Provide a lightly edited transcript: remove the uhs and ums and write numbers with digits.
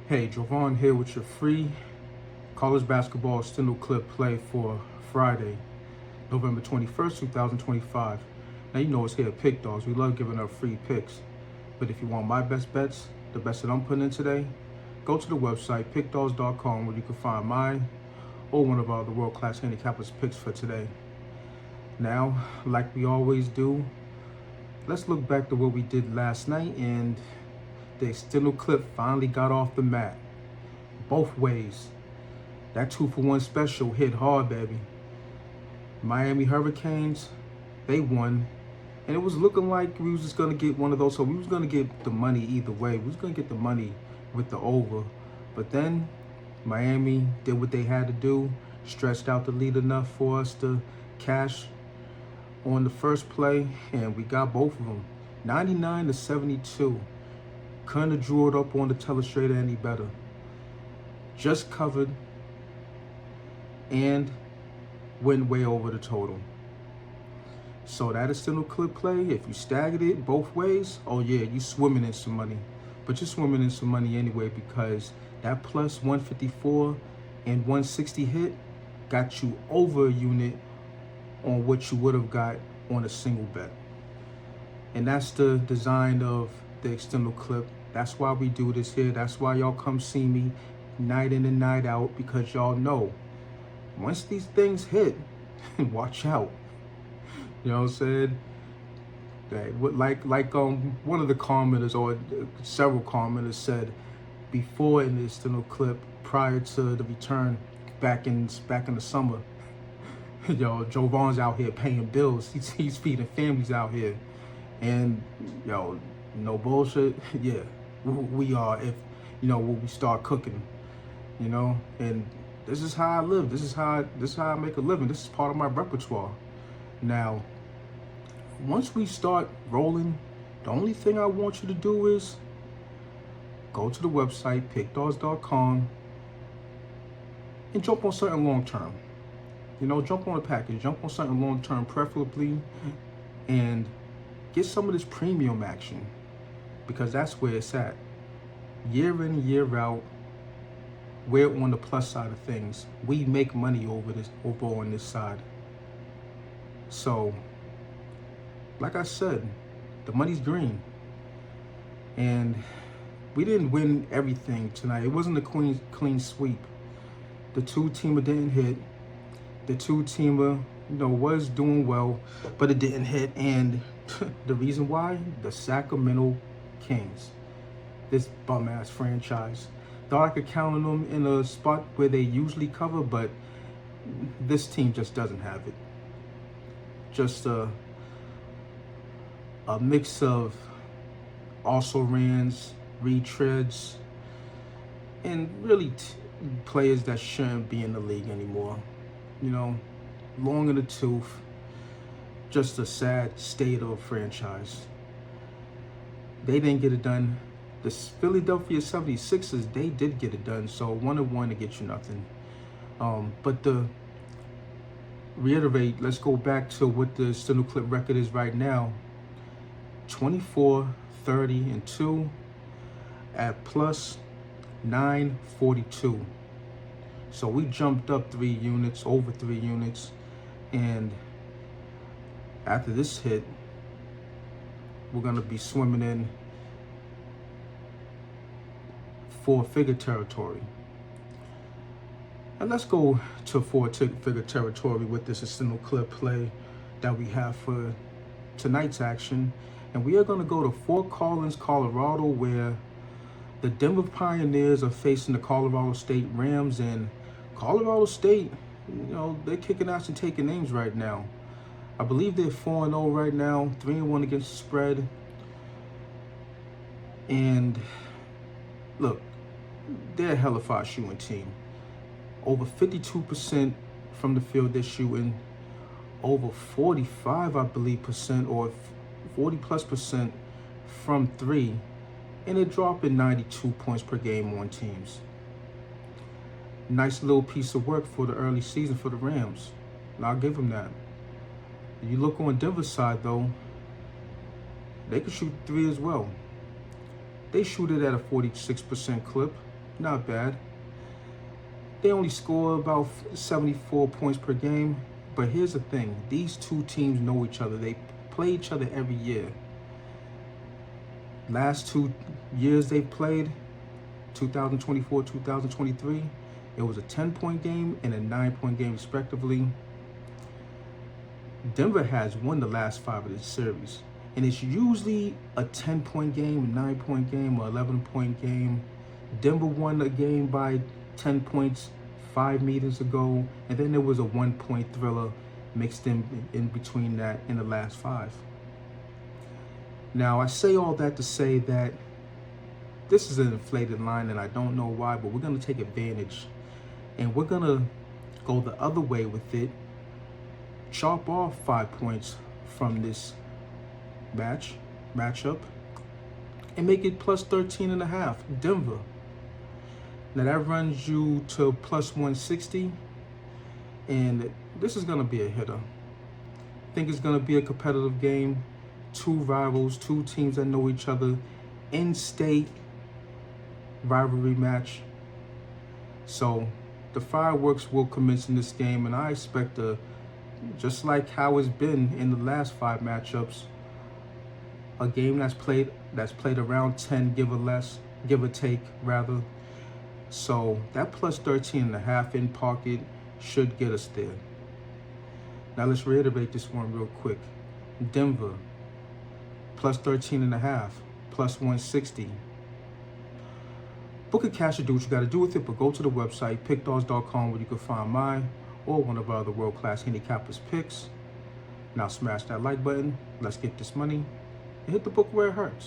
Hey, Jovan here with your free college basketball Extendo clip play for Friday, November 21st, 2025. Now, you know it's here at Pick Dawgz. We love giving out free picks. But if you want my best bets, the best that I'm putting in today, go to the website, pickdawgz.com, where you can find mine or one of our other world-class handicappers picks for today. Now, like we always do, let's look back to what we did last night, and the Extendo clip finally got off the mat. Both ways. That 2-for-1 special hit hard, baby. Miami Hurricanes, they won. And it was looking like we was just going to get one of those. So we was going to get the money either way. We was going to get the money with the over. But then Miami did what they had to do. Stretched out the lead enough for us to cash on the first play. And we got both of them. 99-72. Couldn't have drew it up on the telestrator any better. Just covered and went way over the total. So that is still a clip play. If you staggered it both ways, oh yeah, you swimming in some money. But you're swimming in some money anyway, because that plus 154 and 160 hit got you over a unit on what you would have got on a single bet. And that's the design of the Extendo clip. That's why we do this here. That's why y'all come see me night in and night out, because y'all know once these things hit, watch out. You know what I'm saying? Like one of the commenters, or several commenters, said before in the Extendo clip, prior to the return back in the summer, yo, Jovan's out here paying bills. He's feeding families out here, and yo, no bullshit. Yeah, we are. If you know, when we start cooking, you know, and this is how I live. This is how I make a living. This is part of my repertoire. Now, once we start rolling, the only thing I want you to do is go to the website, pickdawgz.com, and jump on something long term. You know, jump on a package, jump on something long term, preferably, and get some of this premium action, because that's where it's at. Year in, year out, we're on the plus side of things. We make money over on this side. So, like I said, the money's green. And we didn't win everything tonight. It wasn't a clean sweep. The two-teamer didn't hit. The two-teamer, you know, was doing well, but it didn't hit. And the reason why? The Sacramento Kings. This bum-ass franchise. Thought I could count on them in a spot where they usually cover, but this team just doesn't have it. Just a mix of also-rans, retreads, and really players that shouldn't be in the league anymore. You know, long in the tooth. Just a sad state of a franchise. They didn't get it done. The Philadelphia 76ers, they did get it done. So 1-1 to get you nothing. But to reiterate, let's go back to what the Extendo clip record is right now. 24, 30, and 2 at plus 942. So we jumped up 3 units, over 3 units. And after this hit, we're going to be swimming in 4-figure territory. And let's go to 4-figure territory with this Extendo clip play that we have for tonight's action. And we are going to go to Fort Collins, Colorado, where the Denver Pioneers are facing the Colorado State Rams. And Colorado State, you know, they're kicking ass and taking names right now. I believe they're 4-0 right now, 3-1 against the spread. And look, they're a hella far shooting team. Over 52% from the field they're shooting. Over 45, I believe, percent, or 40+% from 3. And they're dropping 92 points per game on teams. Nice little piece of work for the early season for the Rams. And I'll give them that. If you look on Denver's side, though, they can shoot 3 as well. They shoot it at a 46% clip. not bad. They only score about 74 points per game. But here's the thing. These two teams know each other. They play each other every year. Last 2 years they've played, 2024, 2023, it was a 10-point game and a 9-point game respectively. Denver has won the last 5 of this series. And it's usually a 10-point game, a 9-point game, or 11-point game. Denver won a game by 10 points 5 meetings ago, and then there was a 1-point thriller mixed in between that in the last 5. Now, I say all that to say that this is an inflated line, and I don't know why, but we're going to take advantage, and we're going to go the other way with it, chop off 5 points from this matchup, and make it plus 13.5, Denver. Now that runs you to plus 160, and this is going to be a hitter. I think it's going to be a competitive game. 2 rivals, 2 teams that know each other, in-state rivalry match. So the fireworks will commence in this game, and I expect just like how it's been in the last 5 matchups, a game that's played around 10, give or take rather. So that plus 13.5 in pocket should get us there. Now let's reiterate this one real quick. Denver, plus 13.5, plus 160. Book a cash or do what you got to do with it, but go to the website, pickdawgz.com, where you can find mine or one of our other world-class handicappers picks. Now smash that like button, let's get this money, and hit the book where it hurts.